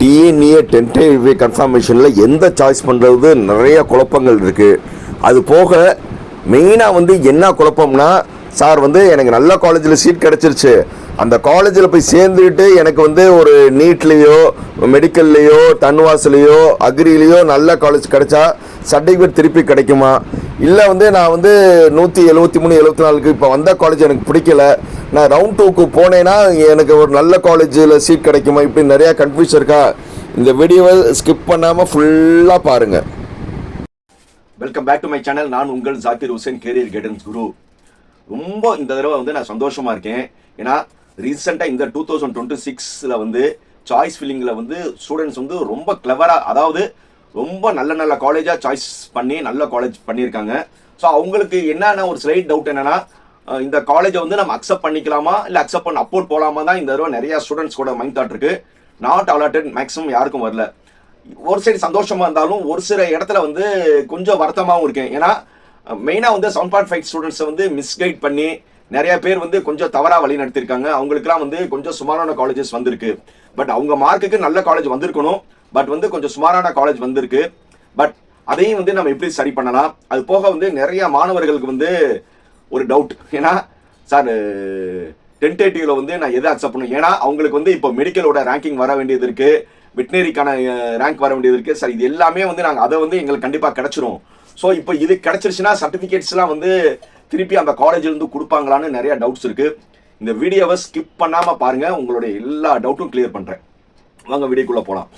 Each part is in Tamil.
டிஎன்ஏ டென்டேட்டிவ் கன்ஃபர்மேஷனில் எந்த சாய்ஸ் பண்ணுறது நிறைய குழப்பங்கள் இருக்குது. அது போக மெயினாக வந்து என்ன குழப்பம்னா, சார் வந்து எனக்கு நல்ல காலேஜில் சீட் கிடச்சிருச்சு, அந்த காலேஜில் போய் சேர்ந்துக்கிட்டு எனக்கு வந்து ஒரு நீட்லேயோ மெடிக்கல்லையோ தன்வாஸ்லேயோ அக்ரிலேயோ நல்ல காலேஜ் கிடைச்சா சர்டிஃபிகேட் திருப்பி கிடைக்குமா, இல்லை வந்து நான் வந்து 173 74க்கு இப்போ வந்த காலேஜ் எனக்கு பிடிக்கல, நான் ரவுண்ட் 2க்கு போனேன்னா எனக்கு ஒரு நல்ல காலேஜில் சீட் கிடைக்குமா, இப்படி நிறையா கன்ஃபியூஷன் இருக்கா. இந்த வீடியோவை ஸ்கிப் பண்ணாமல் ஃபுல்லாக பாருங்கள். Welcome back to my channel. நான் உங்கள் ஜாக்கிர் ஹுசேன், கேரியர் கைடன்ஸ் குரு. ரொம்ப இந்த தடவை வந்து நான் சந்தோஷமாக இருக்கேன். ஏன்னா ரீசெண்டாக இந்த 2026 வந்து சாய்ஸ் ஃபில்லிங்கில் வந்து ஸ்டூடெண்ட்ஸ் வந்து ரொம்ப கிளவராக, அதாவது ரொம்ப நல்ல நல்ல காலேஜாக சாய்ஸ் பண்ணி நல்ல காலேஜ் பண்ணியிருக்காங்க. ஸோ அவங்களுக்கு என்னென்ன ஒரு ஸ்லைட் டவுட் என்னென்னா, இந்த காலேஜை வந்து நம்ம அக்செப்ட் பண்ணிக்கலாமா இல்லை அக்செப்ட் பண்ண அப்போர்ட் போகலாமா தான் இந்த தடவை நிறையா ஸ்டூடெண்ட்ஸ் கூட மைண்ட் தாட் இருக்குது. நாட் அலாட்டட், மேக்ஸிமம் யாருக்கும் வரல. ஒரு சைடு சந்தோஷமாக இருந்தாலும் ஒரு சில இடத்துல வந்து கொஞ்சம் வருத்தமாகவும் இருக்கேன். ஏன்னா மெயினாக வந்து 7.5 ஸ்டூடெண்ட்ஸை வந்து மிஸ்கைட் பண்ணி நிறைய பேர் வந்து கொஞ்சம் தவறாக வழி நடத்திருக்காங்க. அவங்களுக்குலாம் வந்து கொஞ்சம் சுமாரான காலேஜஸ் வந்திருக்கு. பட் அவங்க மார்க்குக்கு நல்ல காலேஜ் வந்திருக்கணும், பட் வந்து கொஞ்சம் சுமாரான காலேஜ் வந்திருக்கு. பட் அதையும் வந்து நம்ம எப்படி சரி பண்ணலாம். அது போக வந்து நிறைய மாணவர்களுக்கு வந்து ஒரு டவுட். ஏன்னா சார் டென்டேட்டிவ்ல வந்து நான் எதை அக்செப்ட் பண்ணுவேன், ஏன்னா அவங்களுக்கு வந்து இப்போ மெடிக்கலோட ரேங்கிங் வர வேண்டியது இருக்கு, வெட்டினரிக்கான ரேங்க் வர வேண்டியது இருக்கு சார். இது எல்லாமே வந்து நாங்கள் அதை வந்து எங்களுக்கு கண்டிப்பாக கிடைச்சிரும். ஸோ இப்போ இது கிடைச்சிருச்சுன்னா சர்டிஃபிகேட்ஸ்லாம் வந்து திருப்பி அந்த காலேஜிலேருந்து கொடுப்பாங்களான்னு நிறைய டவுட்ஸ் இருக்கு. இந்த வீடியோவை ஸ்கிப் பண்ணாமல் பாருங்க, உங்களுடைய எல்லா டவுட்டும் கிளியர் பண்ணுறேன். வாங்க வீடியோக்குள்ளே போகலாம்.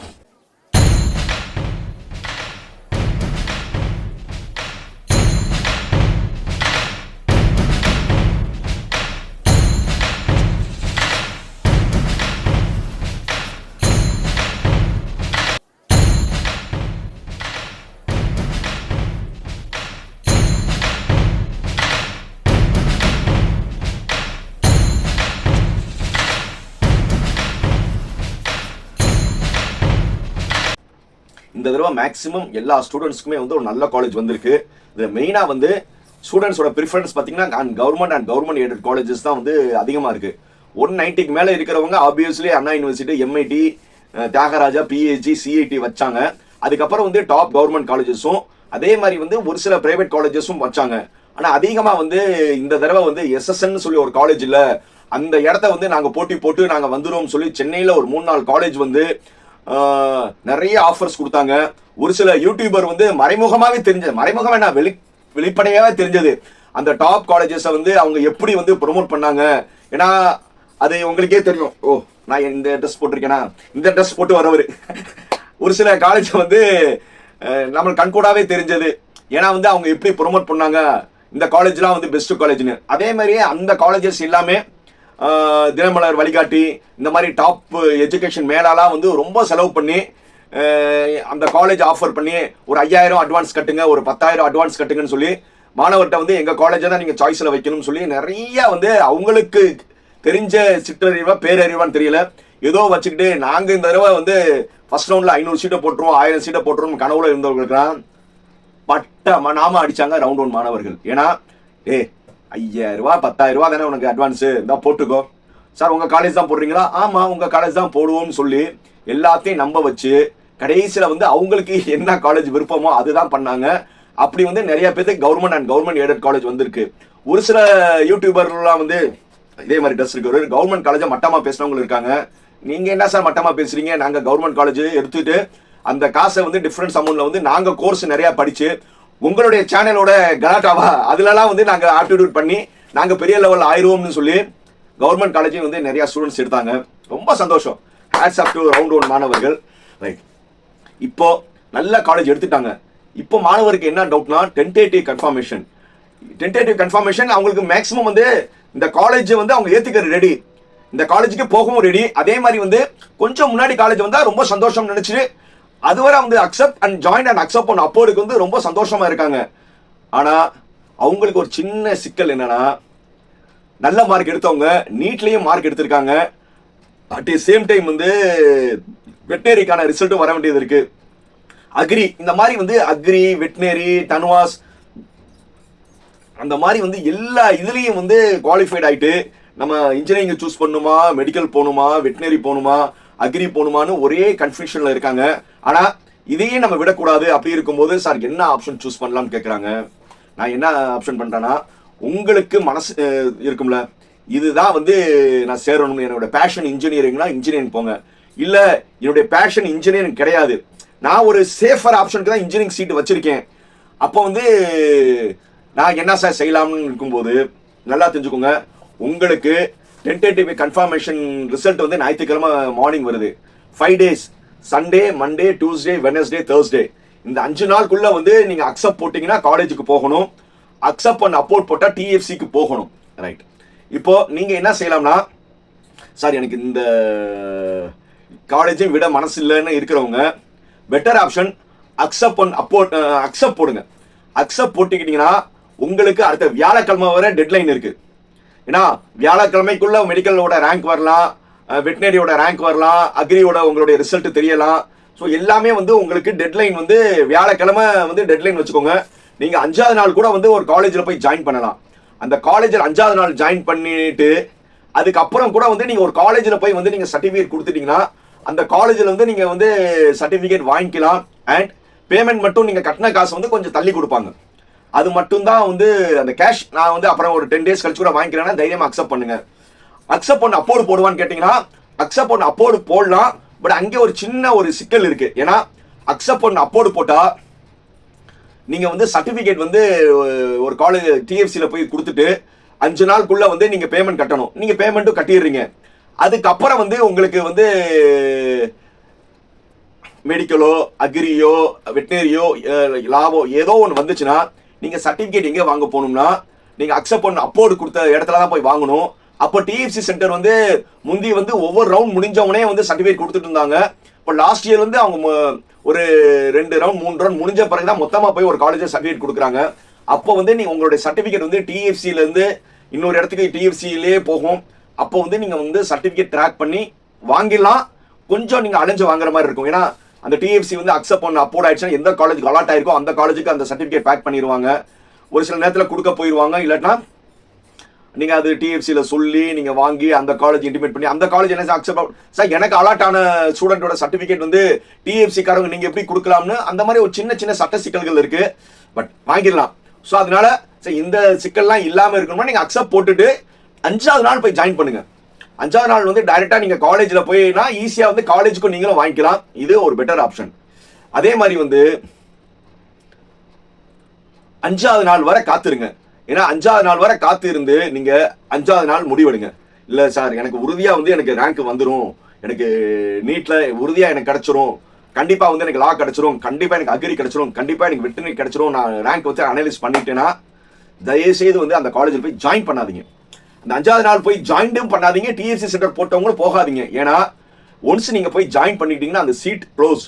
இந்த தடவை மேக்ஸிமம் எல்லா ஸ்டூடெண்ட்ஸ்க்குமே வந்து ஒரு நல்ல காலேஜ் வந்திருக்கு. இது மெயினாக வந்து ஸ்டூடெண்ட்ஸோட ப்ரிஃபரன்ஸ் பார்த்தீங்கன்னா கவர்மெண்ட் எய்டட் காலேஜஸ் தான் வந்து அதிகமாக இருக்குது. 190க்கு மேலே இருக்கிறவங்க obviously Anna university, MIT, Thiagaraja, PhD, CIT வச்சாங்க. அதுக்கப்புறம் வந்து டாப் கவர்மெண்ட் காலேஜஸும் அதே மாதிரி வந்து ஒரு சில பிரைவேட் காலேஜஸும் வச்சாங்க. ஆனால் அதிகமாக வந்து இந்த தடவை வந்து எஸ்எஸ்என் சொல்லி ஒரு காலேஜ் இல்லை, அந்த இடத்த வந்து நாங்கள் போட்டி போட்டு நாங்கள் வந்துடுவோம் சொல்லி சென்னையில் ஒரு 3-4 காலேஜ் வந்து நிறைய ஆஃபர்ஸ் கொடுத்தாங்க. ஒரு சில யூடியூபர் வந்து மறைமுகமாகவே தெரிஞ்சது, மறைமுகமா என்ன வெளிப்படையாகவே தெரிஞ்சது, அந்த டாப் காலேஜஸை வந்து அவங்க எப்படி வந்து ப்ரொமோட் பண்ணாங்க. ஏன்னா அது உங்களுக்கே தெரியும். ஓ, நான் இந்த ட்ரெஸ் போட்டிருக்கேனா, இந்த ட்ரெஸ் போட்டு வரவர் ஒரு சில காலேஜ் வந்து நம்மளுக்கு கண்கூடாவே தெரிஞ்சது. ஏன்னா வந்து அவங்க எப்படி ப்ரொமோட் பண்ணாங்க, இந்த காலேஜ்லாம் வந்து பெஸ்ட் காலேஜ்னு. அதே மாதிரியே அந்த காலேஜஸ் எல்லாமே தினமலர், வழிகாட்டி, இந்த மாதிரி டாப் எஜுகேஷன் மேலாலாம் வந்து ரொம்ப செலவு பண்ணி அந்த காலேஜ் ஆஃபர் பண்ணி ஒரு 5000 அட்வான்ஸ் கட்டுங்க, ஒரு 10,000 அட்வான்ஸ் கட்டுங்கன்னு சொல்லி மாணவர்கிட்ட வந்து எங்கள் காலேஜை தான் நீங்கள் சாய்ஸில் வைக்கணும்னு சொல்லி நிறைய வந்து அவங்களுக்கு தெரிஞ்ச சிற்றறிவா பேரறிவான்னு தெரியல ஏதோ வச்சுக்கிட்டு நாங்கள் இந்த தடவை வந்து ஃபர்ஸ்ட் ரவுண்டில் 500 சீட்டை போட்டுருவோம், 1000 சீட்டை போட்டுருவோம் கனவுல இருந்தவர்களுக்குலாம் பட்ட நாம அடிச்சாங்க ரவுண்ட் 1 மாணவர்கள். ஏன்னா 5000 10,000 தானே உனக்கு அட்வான்ஸு, இருந்தால் போட்டுக்கோ சார், உங்கள் காலேஜ் தான் போடுறீங்களா, ஆமாம் உங்கள் காலேஜ் தான் போடுவோம்னு சொல்லி எல்லாத்தையும் நம்ப வச்சு கடைசியில் வந்து அவங்களுக்கு என்ன காலேஜ் விருப்பமோ அதுதான் பண்ணாங்க. அப்படி வந்து நிறைய பேருக்கு கவர்மெண்ட் எய்டட் காலேஜ் வந்திருக்கு. ஒரு சில யூடியூபர்லாம் வந்து இதே மாதிரி ட்ரெஸ் இருக்கு, ஒரு கவர்மெண்ட் காலேஜை மட்டமாக பேசுனவங்க இருக்காங்க. நீங்கள் என்ன சார் மட்டமாக பேசுறீங்க, நாங்கள் கவர்மெண்ட் காலேஜ் எடுத்துட்டு அந்த காசை வந்து டிஃப்ரென்ஸ் அமௌண்ட்ல வந்து நாங்கள் கோர்ஸ் நிறையா படித்து உங்களுடைய சேனலோட கலாட்டாவா அதுலலாம் வந்து நாங்கள் ஆப்டிடியூட் பண்ணி நாங்கள் பெரிய லெவல் ஆயிடுவோம்னு சொல்லி கவர்மெண்ட் காலேஜையும் வந்து நிறையா ஸ்டூடெண்ட்ஸ் எடுத்தாங்க. ரொம்ப சந்தோஷம். ஹேட்ஸ் ஆஃப் டு ரவுண்ட் 1 மாணவர்கள். ரைட், இப்போ நல்ல காலேஜ் எடுத்துட்டாங்க. இப்போ மாணவருக்கு என்ன டவுட்னா டென்டேட்டிவ் கன்ஃபர்மேஷன் அவங்களுக்கு மேக்ஸிமம் வந்து இந்த காலேஜ் வந்து அவங்க ஏற்றுக்கிற ரெடி, இந்த காலேஜுக்கு போகவும் ரெடி. அதே மாதிரி வந்து கொஞ்சம் முன்னாடி காலேஜ் வந்தால் ரொம்ப சந்தோஷம் நினைச்சிட்டு அதுவரை வந்து accept and join and accept பண்ண அப்போதுக்கு வந்து ரொம்ப சந்தோஷமா இருக்காங்க. ஆனா அவங்களுக்கு ஒரு சின்ன சிக்கல் என்னன்னா, நல்ல மார்க் எடுத்தவங்க நீட்லயும் மார்க் எடுத்திருக்காங்க, அட் சேம் டைம் வந்து வெட்டினரிக்கான ரிசல்ட்டும் வர வேண்டியது இருக்கு. அக்ரி, இந்த மாதிரி வந்து அக்ரி, வெட்டினரி, தன்வாஸ் அந்த மாதிரி வந்து எல்லா இதுலயும் வந்து குவாலிஃபைட் ஆயிட்டு நம்ம இன்ஜினியரிங் சூஸ் பண்ணுமா, மெடிக்கல் போகணுமா, வெட்டினரி போகணுமா, அக்ரி போகணுமான்னு ஒரே கன்ஃபியூஷன்ல இருக்காங்க. ஆனா இதையே நம்ம விடக்கூடாது. அப்படி இருக்கும்போது சார் என்ன ஆப்ஷன் சூஸ் பண்ணலாம்னு கேட்குறாங்க. நான் என்ன ஆப்ஷன் பண்றேன்னா, உங்களுக்கு மனசு இருக்கும்ல, இதுதான் வந்து நான் சேரணும், என்னோட பேஷன் இன்ஜினியரிங்னா இன்ஜினியரிங் போங்க. இல்ல என்னுடைய பேஷன் இன்ஜினியரிங் கிடையாது, நான் ஒரு சேஃபர் ஆப்ஷனுக்கு தான் இன்ஜினியரிங் சீட் வச்சிருக்கேன். அப்போ வந்து நான் என்ன சார் செய்யலாம்னு இருக்கும்போது நல்லா தெரிஞ்சுக்கோங்க. உங்களுக்கு டென்டேட்டிவ் கன்ஃபர்மேஷன் ரிசல்ட் வந்து ஞாயிற்றுக்கிழமை மார்னிங் வருது. 5 days, Sunday, Monday, Tuesday, Wednesday, Thursday, இந்த 5 நாளுக்குள்ள வந்து நீங்க அக்செப்ட் போட்டீங்கன்னா காலேஜுக்கு போகணும். அக்செப்ட் பண்ண அப்போர்ட் போட்டா டிஎஃப்சிக்கு போகணும். ரைட். இப்போ நீங்க என்ன செய்யலாம்னா, சார் எனக்கு இந்த காலேஜையும் விட மனசு இல்லைன்னு இருக்கிறவங்க பெட்டர் ஆப்ஷன் அக்செப்ட் பண்ண அப்போர்ட் அக்செப்ட் போடுங்க. அக்செப்ட் போட்டுக்கிட்டீங்கன்னா உங்களுக்கு அடுத்த வியாழக்கிழமை வரை டெட்லைன் இருக்கு. ஏன்னா வியாழக்கிழமைக்குள்ள மெடிக்கலோட ரேங்க் வரலாம், வெட்டினரியோட ரேங்க் வரலாம், அக்ரியோட உங்களுடைய ரிசல்ட் தெரியலாம். ஸோ எல்லாமே வந்து உங்களுக்கு டெட்லைன் வந்து வியாழக்கிழமை வந்து டெட்லைன் வச்சுக்கோங்க. நீங்க 5வது நாள் கூட வந்து ஒரு காலேஜில் போய் ஜாயின் பண்ணலாம். அந்த காலேஜில் 5வது நாள் ஜாயின் பண்ணிட்டு அதுக்கப்புறம் கூட வந்து நீங்க ஒரு காலேஜில் போய் வந்து நீங்க சர்டிஃபிகேட் கொடுத்துட்டீங்கன்னா அந்த காலேஜில் வந்து நீங்க வந்து சர்டிஃபிகேட் வாங்கிக்கலாம். அண்ட் பேமெண்ட் மட்டும் நீங்க கட்டின காசு வந்து கொஞ்சம் தள்ளி கொடுப்பாங்க. அது மட்டும் தான் வந்து அந்த கேஷ். நான் வந்து அப்புறம் ஒரு 10 days கழிச்சு கூட வாங்கிக்கிறேன்னா தைரியமா அக்செப்ட் பண்ணுங்க. அக்செப்ட் பண்ண அப்போர்டு போடுவான்னு கேட்டீங்கன்னா அக்செப்ட் பண்ண அப்போர்டு போடலாம். பட் அங்கே ஒரு சின்ன ஒரு சிக்கல் இருக்கு. ஏன்னா அக்செப்ட் பண்ண அப்போர்டு போட்டா நீங்க வந்து சர்டிபிகேட் வந்து ஒரு காலேஜ் டிஎஃப்சில போய் கொடுத்துட்டு 5 நாளுக்குள்ள வந்து நீங்க பேமெண்ட் கட்டணும். நீங்க பேமெண்ட்டும் கட்டிடுறீங்க. அதுக்கப்புறம் வந்து உங்களுக்கு வந்து மெடிக்கலோ, அக்ரியோ, வெட்டினரியோ, லாபோ ஏதோ ஒன்று வந்துச்சுன்னா நீங்க சர்டிபிகேட் எங்கே வாங்க போகணும்னா நீங்க அக்செப்ட் பண்ண அப்போர்டு கொடுத்த இடத்துல தான் போய் வாங்கணும். அப்போ டிஎஃப்சி சென்டர் வந்து முந்தி வந்து ஒவ்வொரு ரவுண்ட் முடிஞ்சவனே வந்து சர்டிஃபிகேட் கொடுத்துட்டு இருந்தாங்க. இப்போ லாஸ்ட் இயர் வந்து அவங்க ஒரு 2 ரவுண்ட் 3 ரவுண்ட் முடிஞ்ச பிறகு தான் மொத்தமாக போய் ஒரு காலேஜில் சர்டிஃபிகேட் கொடுக்குறாங்க. அப்போ வந்து நீங்க உங்களுடைய சர்டிஃபிகேட் வந்து டிஎஃப்சில இருந்து இன்னொரு இடத்துக்கு டிஎஃப்சிலே போகும். அப்போ வந்து நீங்க வந்து சர்டிஃபிகேட் ட்ராக் பண்ணி வாங்கிடலாம். கொஞ்சம் நீங்க அலைஞ்சு வாங்குற மாதிரி இருக்கும். ஏன்னா அந்த டிஎஃப்சி வந்து அக்செப்ட் பண்ண அப்போர்ட் ஆயிடுச்சுன்னா எந்த காலேஜுக்கு அலாட் ஆயிருக்கோ அந்த காலேஜுக்கு அந்த சர்டிஃபிகேட் பேக் பண்ணிடுவாங்க. ஒரு சில நேரத்தில் கொடுக்க போயிடுவாங்க. இல்லாட்டினா நீங்க அது டிஎஃப்சியில் சொல்லி நீங்க வாங்கி அந்த காலேஜ் இன்டிமேட் பண்ணி அந்த காலேஜ் என்ன அக்செப்ட் சார் எனக்கு அலாட் ஆன ஸ்டூடெண்டோட சர்டிஃபிகேட் வந்து டிஎஃப்சி காரங்க நீங்க எப்படி கொடுக்கலாம்னு அந்த மாதிரி ஒரு சின்ன சின்ன சட்ட சிக்கல்கள் இருக்கு. பட் வாங்கிடலாம். ஸோ அதனால இந்த சிக்கல்லாம் இல்லாம இருக்கணும்னா நீங்க அக்செப்ட் போட்டுட்டு 5வது நாள் போய் ஜாயின் பண்ணுங்க. 5வது நாள் வந்து டைரக்டா நீங்க காலேஜ்ல போயினா ஈஸியா வந்து காலேஜுக்கும் நீங்களும் வாங்கிக்கலாம். இது ஒரு பெட்டர் ஆப்ஷன். அதே மாதிரி வந்து 5வது நாள் வரை காத்துருங்க. ஏன்னா 5வது நாள் வரை காத்து இருந்து நீங்க 5வது நாள் முடிவெடுங்க. இல்ல சார் எனக்கு உறுதியா வந்து எனக்கு ரேங்க் வந்துடும், எனக்கு நீட்ல உறுதியா எனக்கு கிடைச்சிரும், கண்டிப்பா வந்து எனக்கு லா கிடைச்சிரும், கண்டிப்பா எனக்கு அக்ரி கிடைச்சிரும், கண்டிப்பா எனக்கு வெட்டனரி கிடைச்சிரும், நான் ரேங்க் வச்சு அனலைஸ் பண்ணிட்டேன்னா தயவுசெய்து வந்து அந்த காலேஜில் போய் ஜாயின் பண்ணாதீங்க. அந்த 5வது நாள் போய் ஜாயின்டும் பண்ணாதீங்க. டிஎஃப்சி சென்டர் போட்டவங்களும் போகாதீங்க. ஏன்னா ஒன்ஸ் நீங்க போய் ஜாயின் பண்ணிட்டீங்கன்னா அந்த சீட் க்ளோஸ்.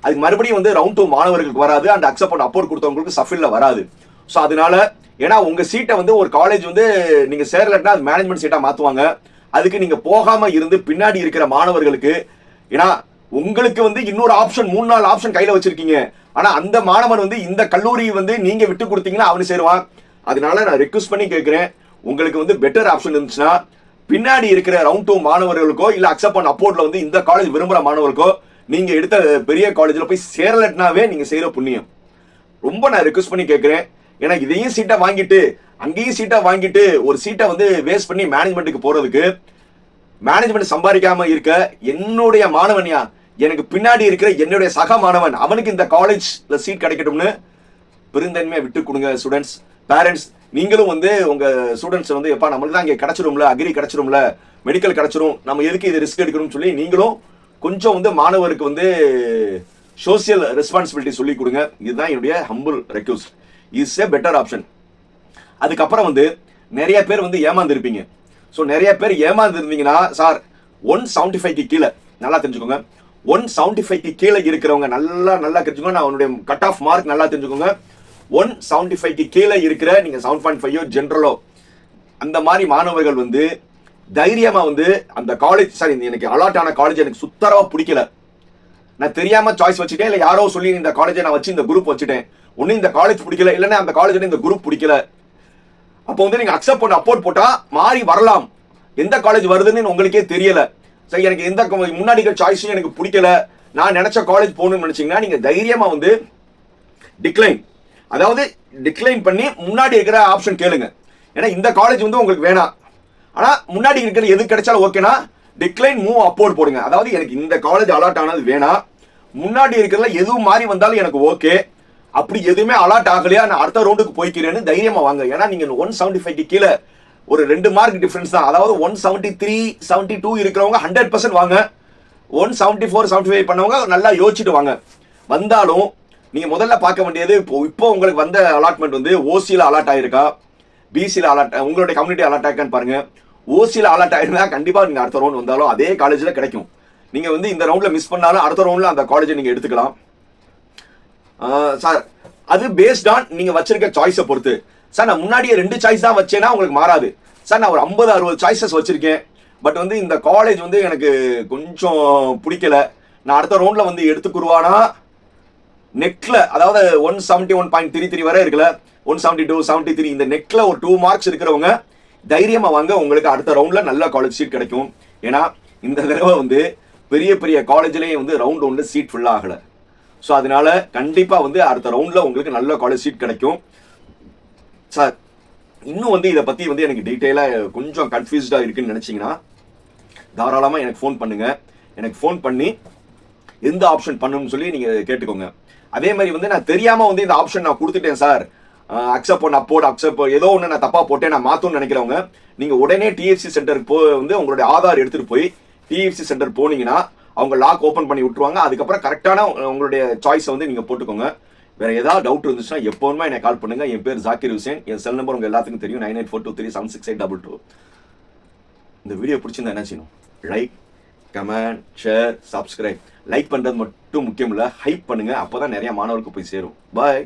அதுக்கு மறுபடியும் வந்து ரவுண்ட் 2 மாணவர்களுக்கு வராது. அந்த அக்செப்ட் பண்ண அப்போர்ட் கொடுத்தவங்களுக்கு சஃபில்ல வராது. ஸோ அதனால ஏன்னா உங்க சீட்டை வந்து ஒரு காலேஜ் வந்து நீங்க சேரலன்னா அது மேனேஜ்மெண்ட் சீட்டா மாத்துவாங்க. அதுக்கு நீங்க போகாம இருந்து பின்னாடி இருக்கிற மாணவர்களுக்கு, ஏன்னா உங்களுக்கு வந்து இன்னொரு ஆப்ஷன் 3-4 ஆப்ஷன் கையில வச்சிருக்கீங்க. ஆனா அந்த மாணவன் வந்து இந்த கல்லூரி வந்து நீங்க விட்டு கொடுத்தீங்கன்னா அவனு சேருவான். அதனால நான் ரெக்வஸ்ட் பண்ணி கேட்கிறேன், உங்களுக்கு வந்து பெட்டர் ஆப்ஷன் இருந்துச்சுன்னா பின்னாடி இருக்கிற ரவுண்ட் 2 மாணவர்களுக்கோ இல்ல அக்செப்ட் பண்ண அப்போர்ட்ல வந்து இந்த காலேஜ் விரும்புற மாணவர்களுக்கோ நீங்க எடுத்த பெரிய காலேஜ்ல போய் சேரலட்னாவே நீங்க செய்யற புண்ணியம். ரொம்ப நான் ரெக்வஸ்ட் பண்ணி கேட்கிறேன். ஏன்னா இதையும் சீட்டை வாங்கிட்டு அங்கேயும் சீட்டை வாங்கிட்டு ஒரு சீட்டை வந்து வேஸ்ட் பண்ணி மேனேஜ்மெண்ட்டுக்கு போறதுக்கு மேனேஜ்மெண்ட் சம்பாதிக்காம இருக்க என்னுடைய மாணவன்யா, எனக்கு பின்னாடி இருக்கிற என்னுடைய சக மாணவன் அவனுக்கு இந்த காலேஜ்ல சீட் கிடைக்கட்டும்னு பெருந்தன்மையை விட்டு கொடுங்க. ஸ்டூடெண்ட்ஸ், பேரண்ட்ஸ், நீங்களும் வந்து உங்க ஸ்டூடெண்ட்ஸ் வந்து எப்பா நம்மளுக்கு தான் இங்கே கிடைச்சிரும்ல, அக்ரி கிடைச்சிரும்ல, மெடிக்கல் கிடைச்சிரும், நம்ம எதுக்கு இது ரிஸ்க் எடுக்கணும்னு சொல்லி நீங்களும் கொஞ்சம் வந்து மாணவருக்கு வந்து சோசியல் ரெஸ்பான்சிபிலிட்டி சொல்லி கொடுங்க. இதுதான் என்னுடைய humble request. Is a better option. அதுக்கப்புறம் வந்து நிறைய பேர் வந்து ஏமாந்து இருப்பீங்க. ஸோ நிறைய பேர் ஏமாந்து இருந்தீங்கன்னா சார் 175க்கு கீழே நல்லா தெரிஞ்சுக்கோங்க. 175க்கு கீழே இருக்கிறவங்க நல்லா தெரிஞ்சுக்கோங்க. நான் உன்னுடைய கட் ஆஃப் மார்க் நல்லா தெரிஞ்சுக்கோங்க. 175க்கு கீழே இருக்கிற நீங்க 7.5 ஜென்ரலோ அந்த மாதிரி மாணவர்கள் வந்து தைரியமா வந்து அந்த காலேஜ் சார் எனக்கு அலாட் ஆன காலேஜ் எனக்கு சுத்தரவா பிடிக்கல, நான் தெரியாம சாய்ஸ் வச்சுட்டேன், இல்ல யாரோ சொல்லி இந்த காலேஜை நான் வச்சு இந்த குரூப் வச்சுட்டேன், ஒன்னும் இந்த காலேஜ் பிடிக்கல, இல்லைன்னா அந்த காலேஜ் இந்த குரூப் பிடிக்கல. அப்போ வந்து நீங்க அக்செப்ட் பண்ண அப்போர்ட் போட்டா மாறி வரலாம். எந்த காலேஜ் வருதுன்னு உங்களுக்கே தெரியல. சரி எனக்கு எந்த முன்னாடி இருக்கிற சாய்ஸும் எனக்கு பிடிக்கல, நான் நினைச்ச காலேஜ் போகணும்னு நினைச்சீங்கன்னா நீங்க தைரியமா வந்து டிக்ளைன், அதாவது டிக்ளைன் பண்ணி முன்னாடி இருக்கிற ஆப்ஷன் கேளுங்க. ஏன்னா இந்த காலேஜ் வந்து உங்களுக்கு வேணாம், ஆனா முன்னாடி இருக்கிற எது கிடைச்சாலும் ஓகேனா டிக்ளைன் மூவ் அப்போர்ட் போடுங்க. அதாவது எனக்கு இந்த காலேஜ் அலாட் ஆனது வேணாம், முன்னாடி இருக்கிறதுல எதுவும் மாறி வந்தாலும் எனக்கு ஓகே, அப்படி எதுவுமே அலாட் ஆகலையா நான் அடுத்த ரவுண்டுக்கு போய்க்கிறேன்னு தைரியமா வாங்க. ஏன்னா நீங்க 175 கீழே ஒரு 2 மார்க் டிஃபரன்ஸ் தான். அதாவது 173 72 இருக்கிறவங்க 100% வாங்க, 174 75 பண்ணவங்க நல்லா யோசிச்சுட்டு வாங்க. வந்தாலும் நீங்க முதல்ல பார்க்க வேண்டியது இப்போ உங்களுக்கு வந்த அலாட்மெண்ட் வந்து ஓசியில் அலாட் ஆயிருக்கா, பிசியில் அலாட், உங்களுடைய கம்யூனிட்டி அலாட் ஆயிருக்கான்னு பாருங்க. ஓசியில் அலாட் ஆயிருந்தா கண்டிப்பா நீங்க அடுத்த ரவுண்ட் வந்தாலும் அதே காலேஜ்ல கிடைக்கும். நீங்க வந்து இந்த ரவுண்ட்ல மிஸ் பண்ணாலும் அடுத்த ரவுண்ட்ல அந்த காலேஜை நீங்க எடுத்துக்கலாம் சார். அது பேஸ்ட் ஆன் நீங்க வச்சிருக்க சாய்ஸை பொறுத்து. சார் நான் முன்னாடியே 2 சாய்ஸ் தான் வச்சேன்னா உங்களுக்கு மாறாது. சார் நான் ஒரு 50-60 சாய்ஸஸ் வச்சிருக்கேன், பட் வந்து இந்த காலேஜ் வந்து எனக்கு கொஞ்சம் பிடிக்கல, நான் அடுத்த ரவுண்ட்ல வந்து எடுத்துக்குருவானா நெக்ல, அதாவது 171.33 வரை இருக்குல்ல, 172 73 இந்த நெக்ல ஒரு 2 மார்க்ஸ் இருக்கிறவங்க தைரியமா வாங்க, உங்களுக்கு அடுத்த ரவுண்ட்ல நல்ல காலேஜ் சீட் கிடைக்கும். ஏன்னா இந்த தடவை வந்து பெரிய பெரிய காலேஜ்லயே வந்து ரவுண்ட் 1 சீட் ஃபுல்லா ஆகல. ஸோ அதனால கண்டிப்பா வந்து அடுத்த ரவுண்ட்ல உங்களுக்கு நல்ல காலேஜ் சீட் கிடைக்கும். சார் இன்னும் வந்து இதை பத்தி வந்து எனக்கு டீட்டெயிலா கொஞ்சம் கன்ஃபியூஸ்டா இருக்குன்னு நினைச்சீங்கன்னா தாராளமா எனக்கு ஃபோன் பண்ணுங்க. எனக்கு ஃபோன் பண்ணி எந்த ஆப்ஷன் பண்ணணும்னு சொல்லி நீங்க கேட்டுக்கோங்க. அதே மாதிரி வந்து நான் தெரியாம வந்து இந்த ஆப்ஷன் நான் கொடுத்துட்டேன் சார், அக்செப்ட் பண்ண அப்போர்ட் அக்செப்ட் ஏதோ ஒன்று நான் தப்பா போட்டேன் நான் மாத்தணும்னு நினைக்கிறவங்க நீங்க உடனே டிஎஃப்சி சென்டருக்கு வந்து உங்களுடைய ஆதார் எடுத்துட்டு போய் டிஎஃப்சி சென்டர் போனீங்கன்னா அவங்க லாக் ஓப்பன் பண்ணி விட்டுருவாங்க. அதுக்கப்புறம் கரெக்டான உங்களுடைய சாய்ஸை வந்து நீங்க போட்டுக்கோங்க. வேற ஏதாவது டவுட் இருந்துச்சுன்னா எப்போவுமே என்னை கால் பண்ணுங்க. என் பேர் ஜாக்கிர் ஹுசேன், என் செல் நம்பர் உங்க எல்லாத்துக்கும் தெரியும், 9842376822. இந்த வீடியோ பிடிச்சிருந்தா என்ன செய்யணும்? Like, comment, share, subscribe. Like பண்றது மட்டும் முக்கியம் இல்லை, ஹைப் பண்ணுங்க, அப்பதான் நிறைய மாணவர்களுக்கு போய் சேரும். பாய்.